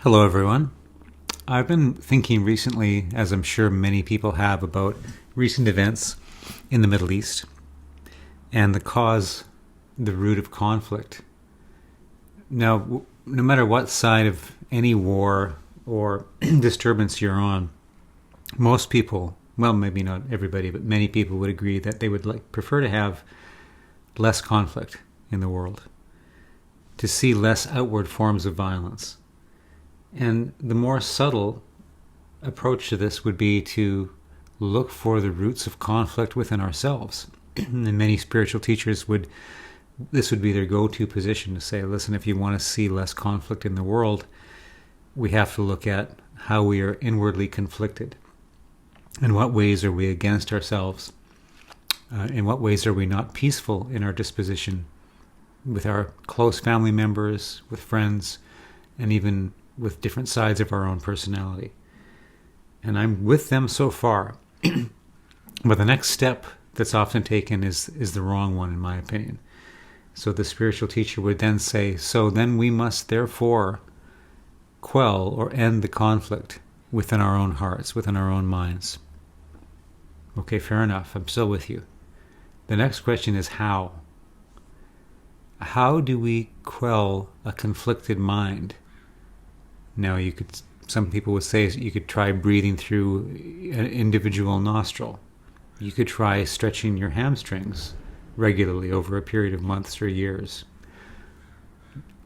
Hello, everyone. I've been thinking recently, as I'm sure many people have, about recent events in the Middle East and the root of conflict. Now, no matter what side of any war or disturbance you're on, most people, well, maybe not everybody, but many people would agree that they would prefer to have less conflict in the world, to see less outward forms of violence. And the more subtle approach to this would be to look for the roots of conflict within ourselves. And many spiritual teachers this would be their go-to position to say, listen, if you want to see less conflict in the world, we have to look at how we are inwardly conflicted. In what ways are we against ourselves? In what ways are we not peaceful in our disposition with our close family members, with friends, and even with different sides of our own personality. And I'm with them so far. But the next step that's often taken is the wrong one, in my opinion. So the spiritual teacher would then say, so then we must therefore quell or end the conflict within our own hearts, within our own minds. Okay, fair enough. I'm still with you. The next question is how? How do we quell a conflicted mind? Now, some people would say you could try breathing through an individual nostril. You could try stretching your hamstrings regularly over a period of months or years.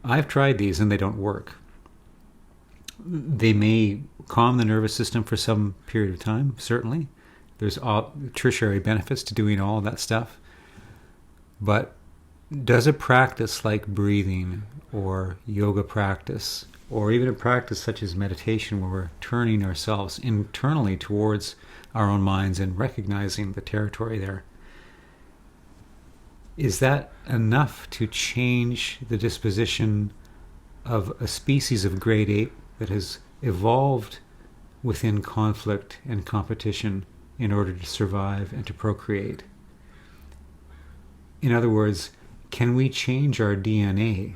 I've tried these and they don't work. They may calm the nervous system for some period of time, certainly. There's tertiary benefits to doing all that stuff. But does a practice like breathing or yoga practice, or even a practice such as meditation where we're turning ourselves internally towards our own minds and recognizing the territory there, is that enough to change the disposition of a species of great ape that has evolved within conflict and competition in order to survive and to procreate? In other words, can we change our DNA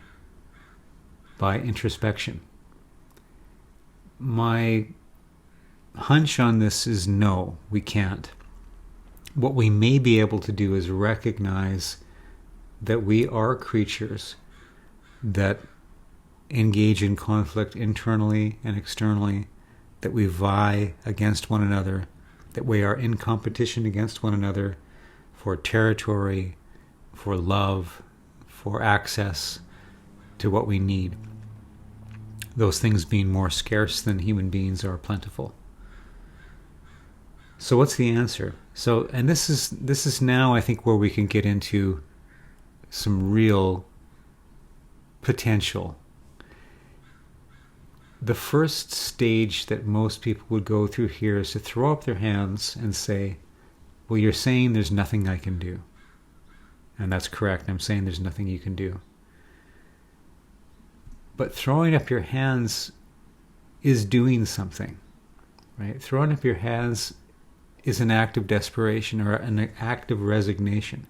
by introspection? My hunch on this is no, we can't. What we may be able to do is recognize that we are creatures that engage in conflict internally and externally, that we vie against one another, that we are in competition against one another for territory, for love, for access to what we need. Those things being more scarce than human beings are plentiful. So what's the answer? And this is now, I think, where we can get into some real potential. The first stage that most people would go through here is to throw up their hands and say, well, you're saying there's nothing I can do. And that's correct. I'm saying there's nothing you can do. But throwing up your hands is doing something, right? Throwing up your hands is an act of desperation or an act of resignation.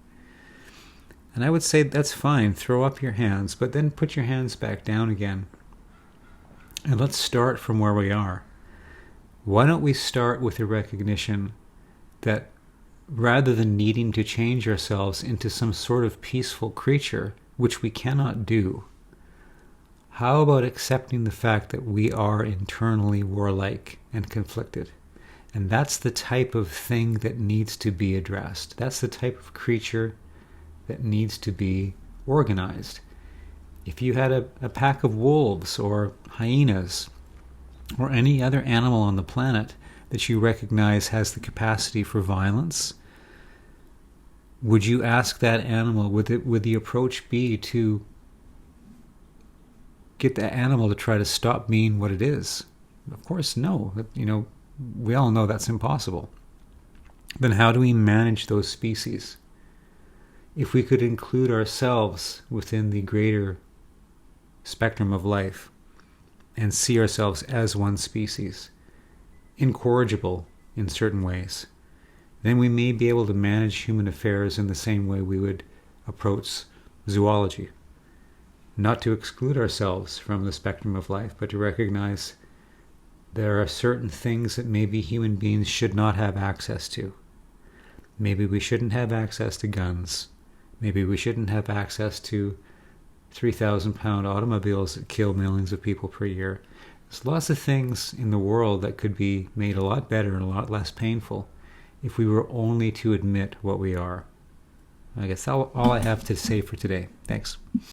And I would say that's fine. Throw up your hands, but then put your hands back down again. And let's start from where we are. Why don't we start with a recognition that rather than needing to change ourselves into some sort of peaceful creature, which we cannot do, how about accepting the fact that we are internally warlike and conflicted? And that's the type of thing that needs to be addressed. That's the type of creature that needs to be organized. If you had a pack of wolves or hyenas or any other animal on the planet that you recognize has the capacity for violence, would you ask that animal, would the approach be to get the animal to try to stop being what it is? Of course, no. We all know that's impossible. Then how do we manage those species? If we could include ourselves within the greater spectrum of life and see ourselves as one species, incorrigible in certain ways, then we may be able to manage human affairs in the same way we would approach zoology. not to exclude ourselves from the spectrum of life, but to recognize there are certain things that maybe human beings should not have access to. Maybe we shouldn't have access to guns. Maybe we shouldn't have access to 3,000-pound automobiles that kill millions of people per year. There's lots of things in the world that could be made a lot better and a lot less painful if we were only to admit what we are. I guess that's all I have to say for today. Thanks.